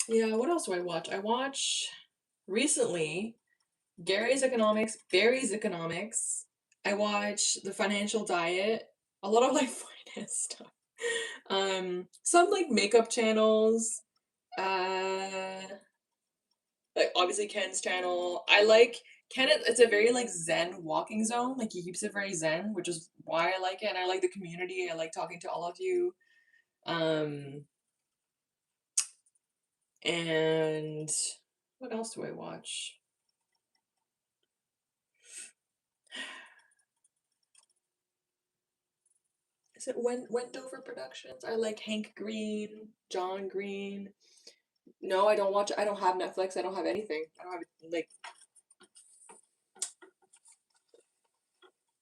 Yeah, what else do I watch? I watch recently Barry's Economics. I watch The Financial Diet, a lot of like finance stuff. Some like makeup channels. Like obviously Ken's channel. I like Ken. It's a very like zen walking zone. Like he keeps it very zen, which is why I like it. And I like the community. I like talking to all of you. And what else do I watch? Is it Wendover Productions? I like Hank Green, John Green. No, I don't watch. I don't have Netflix. I don't have anything. I don't have like.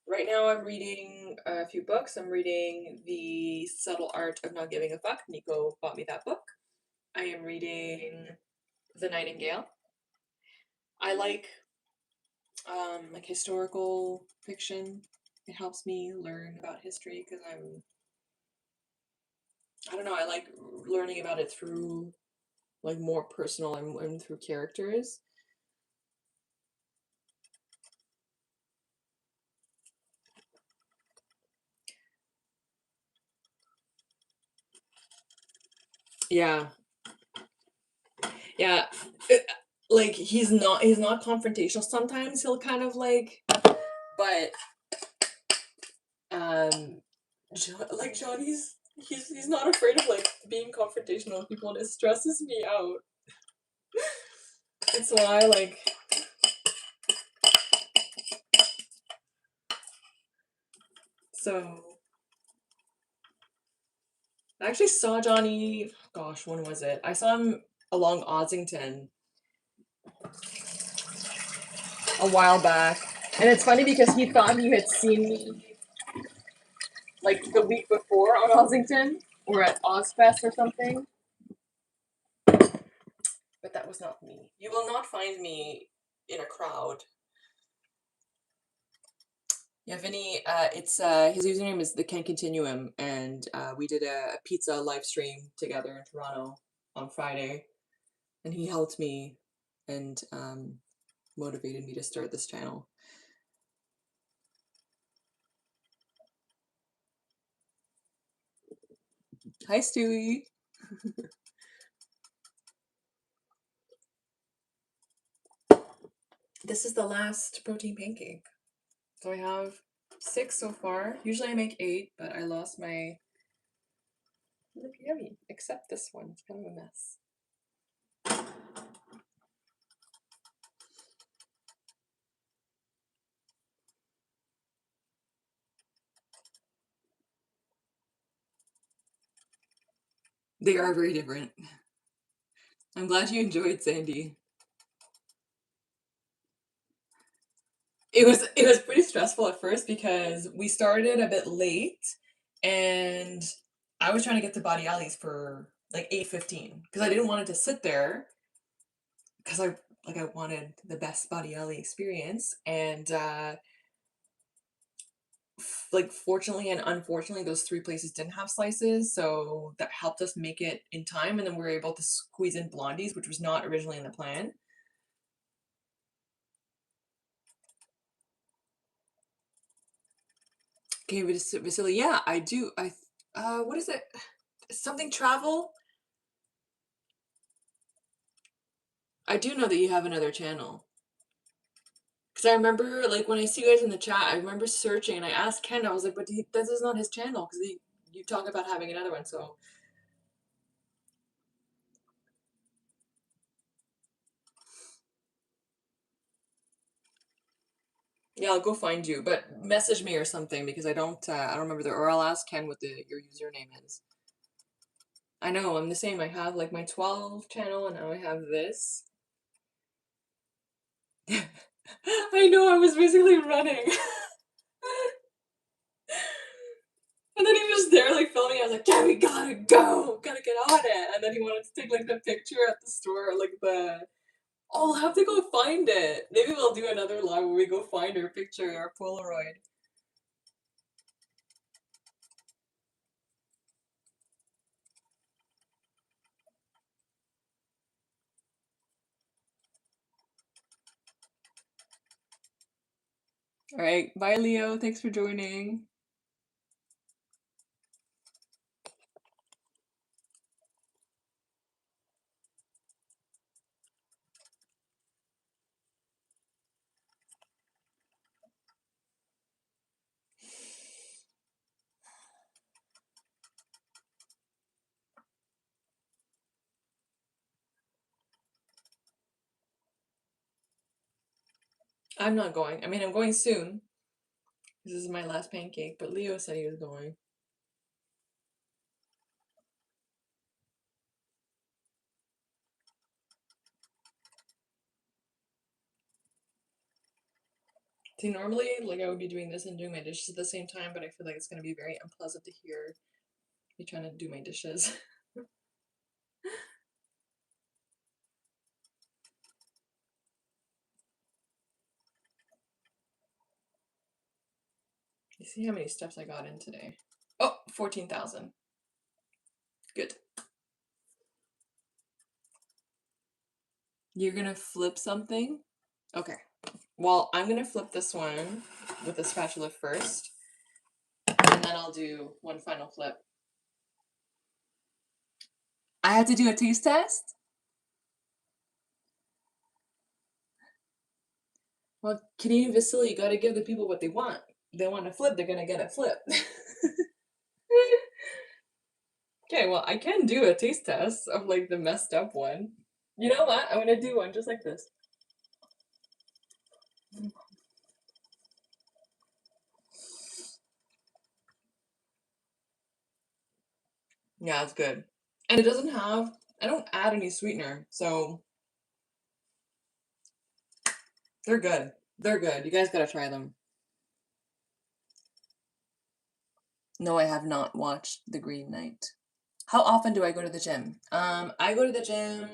Right now, I'm reading a few books. I'm reading The Subtle Art of Not Giving a Fuck. Nico bought me that book. I am reading The Nightingale. I like historical fiction. It helps me learn about history because I don't know, I like learning about it through like more personal and through characters. Yeah. Yeah. Like he's not confrontational. Sometimes he'll kind of like, but um like Johnny's he's not afraid of like being confrontational with people, and it stresses me out. It's why like so I actually saw Johnny, gosh, when was it? I saw him along Ossington a while back. And it's funny because he thought he had seen me like the week before on Ossington or at Ozfest or something. But that was not me. You will not find me in a crowd. Yeah, Vinny, it's his username is the Can Continuum, and we did a pizza live stream together in Toronto on Friday, and he helped me and motivated me to start this channel. Hi, Stewie. This is the last protein pancake. So I have 6 so far. Usually I make 8, but I lost my. Look yummy. Except this one. It's kind of a mess. They are very different. I'm glad you enjoyed, Sandy. It was pretty stressful at first because we started a bit late, and I was trying to get to Body Alley's for like 8:15 because I didn't want it to sit there because I wanted the best Body Alley experience, and like fortunately and unfortunately those 3 places didn't have slices, so that helped us make it in time, and then we were able to squeeze in blondies, which was not originally in the plan. Okay, Vasily, yeah, I do. What is it? Something travel? I do know that you have another channel. Because I remember, like, when I see you guys in the chat, I remember searching and I asked Ken, I was like, but this is not his channel because you talk about having another one, so. Yeah, I'll go find you, but message me or something because I don't remember or I'll ask Ken what your username is. I know, I'm the same. I have like my 12 channel and now I have this. I know, I was basically running. And then he was there like filming. I was like, yeah, we gotta go, gotta get on it. And then he wanted to take like the picture at the store, like the. Oh, I'll have to go find it. Maybe we'll do another live where we go find our picture, our Polaroid. All right, bye, Leo. Thanks for joining. I'm not going. I mean, I'm going soon. This is my last pancake, but Leo said he was going. See, normally, like, I would be doing this and doing my dishes at the same time, but I feel like it's going to be very unpleasant to hear me trying to do my dishes. You see how many steps I got in today? Oh, 14,000. Good. You're gonna flip something? Okay. Well, I'm gonna flip this one with the spatula first, and then I'll do one final flip. I had to do a taste test? Well, Canadian Vasily, you gotta give the people what they want. They want a flip, they're gonna get a flip. Okay, well, I can do a taste test of like the messed up one. You know what? I'm gonna do one just like this. Yeah, it's good. And it doesn't have, I don't add any sweetener, so they're good. They're good. You guys gotta try them. No, I have not watched The Green Knight. How often do I go to the gym? I go to the gym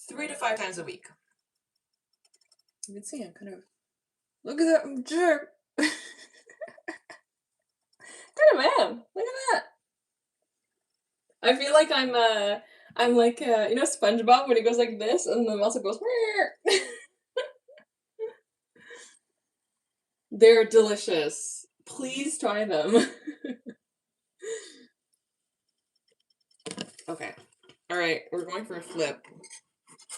3 to 5 times a week. You can see I'm kind of, look at that jerk. Kind of am. Look at that. I feel like I'm like you know SpongeBob when he goes like this and the muscle goes. They're delicious. Please try them. Okay. All right, we're going for a flip.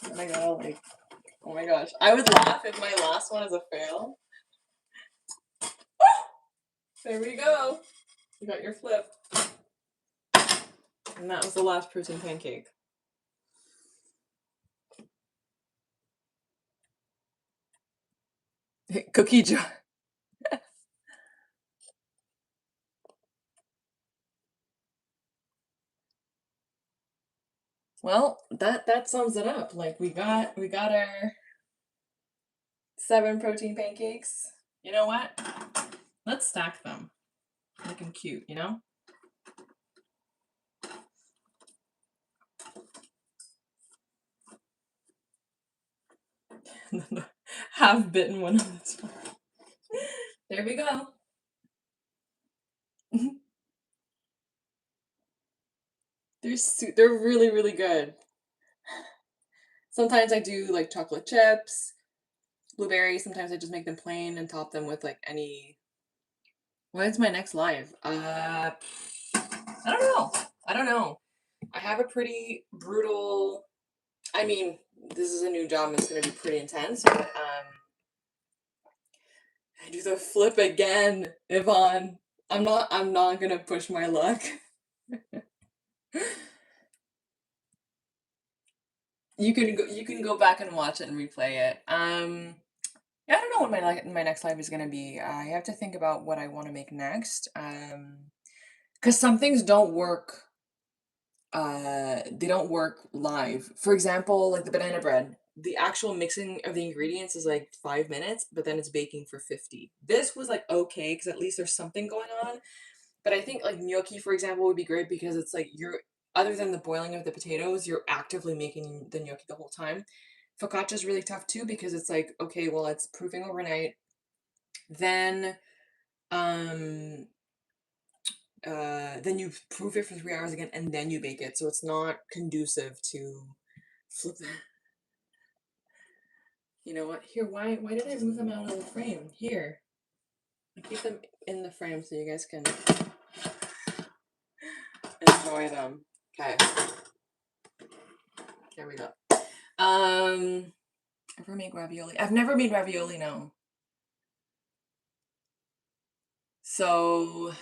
And I gotta like, oh my gosh, I would laugh if my last one is a fail. There we go. You got your flip. And that was the last protein pancake. Cookie jar. Well, that sums it up. Like we got our 7 protein pancakes. You know what? Let's stack them. Looking cute, you know? Half bitten one on this one. There we go. They're really really good. Sometimes I do like chocolate chips, blueberries. Sometimes I just make them plain and top them with like any. When's my next live? I don't know. I don't know. I have a pretty brutal. I mean, this is a new job. It's gonna be pretty intense, but I do the flip again, Yvonne. I'm not gonna push my luck. You can go back and watch it and replay it. Yeah, I don't know what my next live is gonna be. I have to think about what I want to make next. Because some things don't work. They don't work live. For example, like the banana bread. The actual mixing of the ingredients is like 5 minutes, but then it's baking for 50. This was like okay because at least there's something going on. But I think like gnocchi, for example, would be great because it's like you're other than the boiling of the potatoes, you're actively making the gnocchi the whole time. Focaccia is really tough too because it's like okay, well, it's proofing overnight, then um then you proof it for 3 hours again, and then you bake it. So it's not conducive to flip. You know what? Here, why did I move them out of the frame? Here, I keep them in the frame so you guys can enjoy them. Okay, there we go. Ever make ravioli? I've never made ravioli, no. So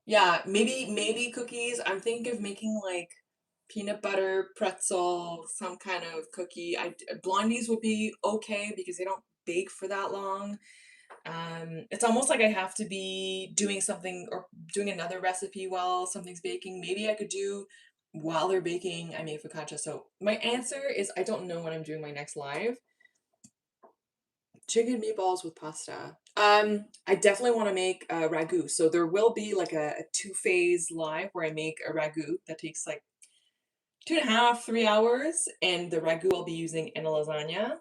yeah, maybe cookies. I'm thinking of making like peanut butter pretzel, some kind of cookie. Blondies would be okay because they don't bake for that long. It's almost like I have to be doing something or doing another recipe while something's baking. Maybe I could do while they're baking, I make focaccia. So my answer is I don't know when I'm doing my next live. Chicken meatballs with pasta. I definitely want to make a ragu. So there will be like a two-phase live where I make a ragu that takes like 2.5, 3 hours, and the ragu I'll be using in a lasagna.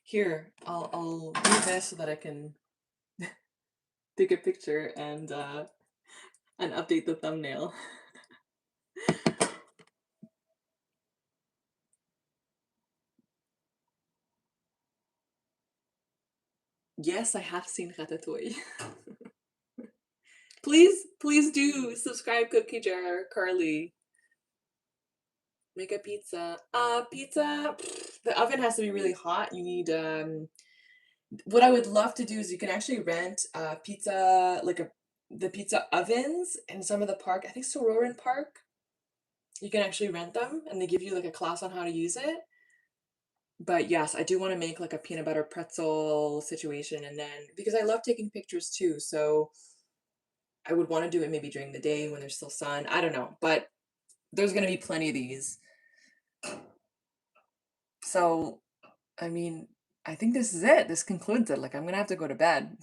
Here, I'll do this so that I can take a picture and update the thumbnail. Yes, I have seen Ratatouille. please do subscribe, Cookie Jar, Carly. Make a pizza. Pizza, the oven has to be really hot. You need, what I would love to do is you can actually rent pizza, like the pizza ovens in some of the park. I think Sororan Park. You can actually rent them, and they give you like a class on how to use it. But yes, I do want to make like a peanut butter pretzel situation, and then because I love taking pictures too, so I would want to do it maybe during the day when there's still sun. I don't know, but there's gonna be plenty of these. So, I mean, I think this is it. This concludes it. Like, I'm gonna have to go to bed.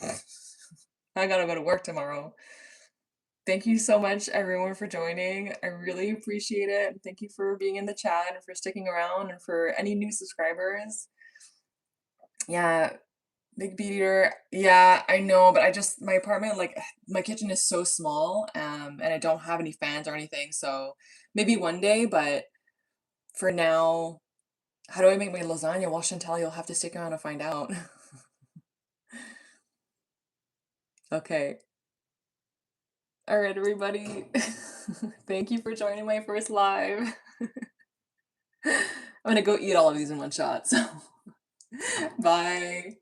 I gotta go to work tomorrow. Thank you so much, everyone, for joining. I really appreciate it. Thank you for being in the chat and for sticking around and for any new subscribers. Yeah, big beat eater. Yeah, I know, but I just my apartment, like my kitchen is so small, and I don't have any fans or anything, so maybe one day, but for now, how do I make my lasagna? Well, Chantal, you'll have to stick around to find out. Okay. All right, everybody. Thank you for joining my first live. I'm gonna go eat all of these in one shot, so bye.